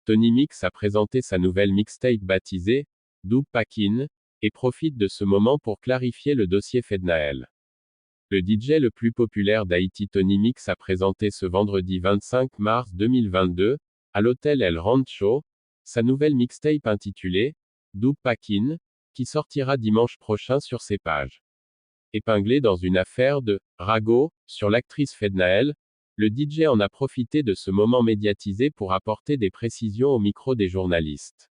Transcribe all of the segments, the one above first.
Tony Mix a présenté sa nouvelle mixtape baptisée Dub Pakin, et profite de ce moment pour clarifier le dossier Fednael. Le DJ le plus populaire d'Haïti Tony Mix a présenté ce vendredi 25 mars 2022, à l'hôtel El Rancho, sa nouvelle mixtape intitulée Dub Pakin, qui sortira dimanche prochain sur ses pages. Épinglé dans une affaire de ragot sur l'actrice Fednael, le DJ en a profité de ce moment médiatisé pour apporter des précisions au micro des journalistes.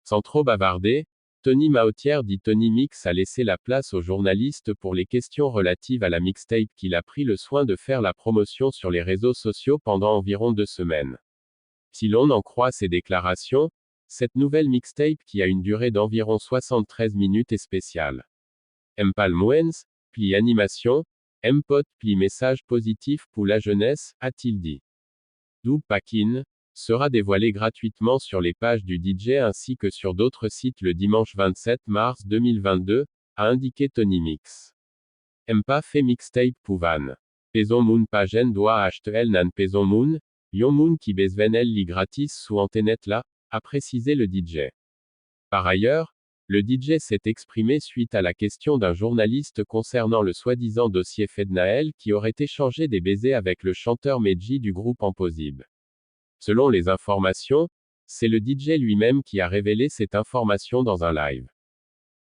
Sans trop bavarder, Tony Maotière dit Tony Mix a laissé la place aux journalistes pour les questions relatives à la mixtape qu'il a pris le soin de faire la promotion sur les réseaux sociaux pendant environ 2 semaines. Si l'on en croit ses déclarations, cette nouvelle mixtape qui a une durée d'environ 73 minutes est spéciale. M'pal Mouens, pli animation, M'pot pli message positif pour la jeunesse, a-t-il dit. Dub Pakin sera dévoilé gratuitement sur les pages du DJ ainsi que sur d'autres sites le dimanche 27 mars 2022, a indiqué Tony Mix. M'pa fait mixtape pouvan. Peson moun pagen doit acheter nan peson moun, yon moun qui bezvenel li gratis sous antenet là, a précisé le DJ. Par ailleurs, le DJ s'est exprimé suite à la question d'un journaliste concernant le soi-disant dossier Fednael qui aurait échangé des baisers avec le chanteur Medji du groupe Impossible. Selon les informations, c'est le DJ lui-même qui a révélé cette information dans un live.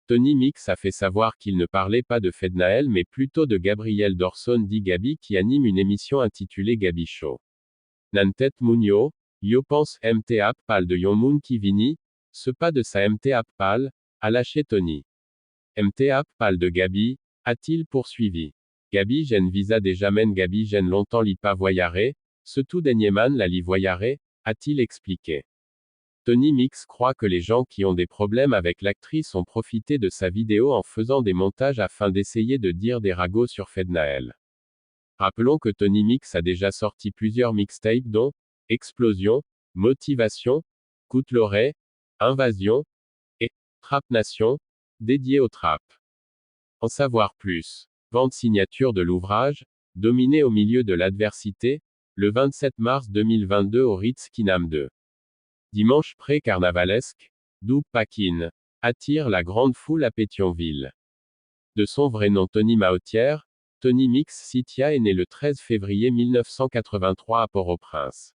Tony Mix a fait savoir qu'il ne parlait pas de Fednael mais plutôt de Gabriel Dorson dit Gabi qui anime une émission intitulée Gabi Show. Nantet Mounio, yo pense MT Ap Pal de Yon Moun qui vini, ce pas de sa MT Ap Pal, a lâché Tony. MT Ap Pal de Gabi, a-t-il poursuivi. Gabi j'en visa déjà men Gabi j'en longtemps li pas voyaré, ce tout dernièrement la li voyaré, a-t-il expliqué. Tony Mix croit que les gens qui ont des problèmes avec l'actrice ont profité de sa vidéo en faisant des montages afin d'essayer de dire des ragots sur Fednael. Rappelons que Tony Mix a déjà sorti plusieurs mixtapes dont Explosion, Motivation, Coute l'oreille, Invasion et Trap Nation, dédié au trap. En savoir plus. Vente signature de l'ouvrage, Dominé au milieu de l'adversité, le 27 mars 2022 au Ritz Kinam 2. Dimanche pré-carnavalesque, Dub Pakin attire la grande foule à Pétionville. De son vrai nom Tony Maotière, Tony Mix Sitia est né le 13 février 1983 à Port-au-Prince.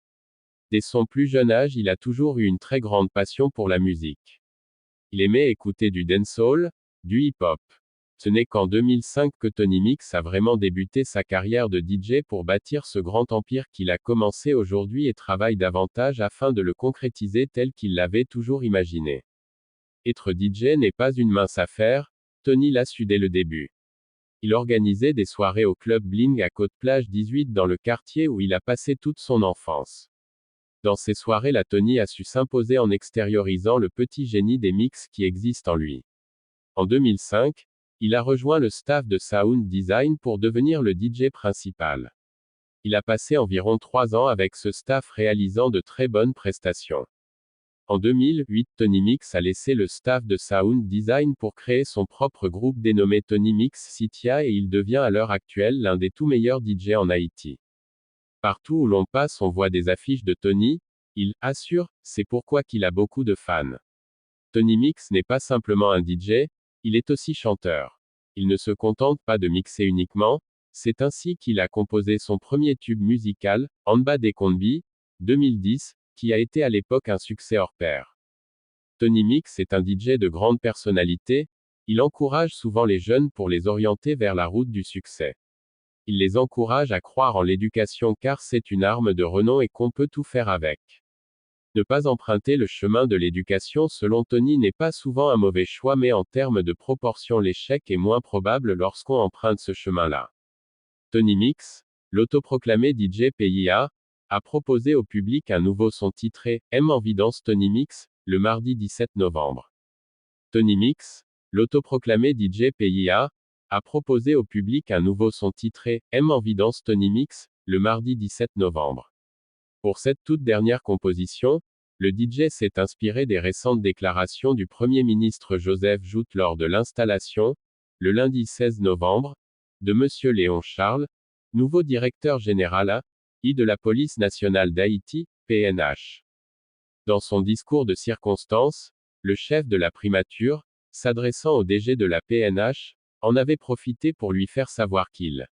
Dès son plus jeune âge, il a toujours eu une très grande passion pour la musique. Il aimait écouter du dancehall, du hip-hop. Ce n'est qu'en 2005 que Tony Mix a vraiment débuté sa carrière de DJ pour bâtir ce grand empire qu'il a commencé aujourd'hui et travaille davantage afin de le concrétiser tel qu'il l'avait toujours imaginé. Être DJ n'est pas une mince affaire, Tony l'a su dès le début. Il organisait des soirées au club Bling à Côte-Plage 18 dans le quartier où il a passé toute son enfance. Dans ces soirées, la Tony a su s'imposer en extériorisant le petit génie des mix qui existe en lui. En 2005, il a rejoint le staff de Sound Design pour devenir le DJ principal. Il a passé environ 3 ans avec ce staff réalisant de très bonnes prestations. En 2008, Tony Mix a laissé le staff de Sound Design pour créer son propre groupe dénommé Tony Mix Sitia et il devient à l'heure actuelle l'un des tout meilleurs DJ en Haïti. Partout où l'on passe on voit des affiches de Tony, il assure, c'est pourquoi qu'il a beaucoup de fans. Tony Mix n'est pas simplement un DJ, il est aussi chanteur. Il ne se contente pas de mixer uniquement, c'est ainsi qu'il a composé son premier tube musical, Amba des Konbi, 2010, qui a été à l'époque un succès hors pair. Tony Mix est un DJ de grande personnalité, il encourage souvent les jeunes pour les orienter vers la route du succès. Il les encourage à croire en l'éducation car c'est une arme de renom et qu'on peut tout faire avec. Ne pas emprunter le chemin de l'éducation selon Tony n'est pas souvent un mauvais choix mais en termes de proportion l'échec est moins probable lorsqu'on emprunte ce chemin-là. Tony Mix, l'autoproclamé DJ PIA, a proposé au public un nouveau son titré « M en Vidance Tony Mix », le mardi 17 novembre. Tony Mix, l'autoproclamé DJ PIA, a proposé au public un nouveau son titré « M en Vidance Tony Mix », le mardi 17 novembre. Pour cette toute dernière composition, le DJ s'est inspiré des récentes déclarations du Premier ministre Joseph Joute lors de l'installation, le lundi 16 novembre, de M. Léon Charles, nouveau directeur général de la Police nationale d'Haïti, PNH. Dans son discours de circonstance, le chef de la primature, s'adressant au DG de la PNH, en avait profité pour lui faire savoir qu'il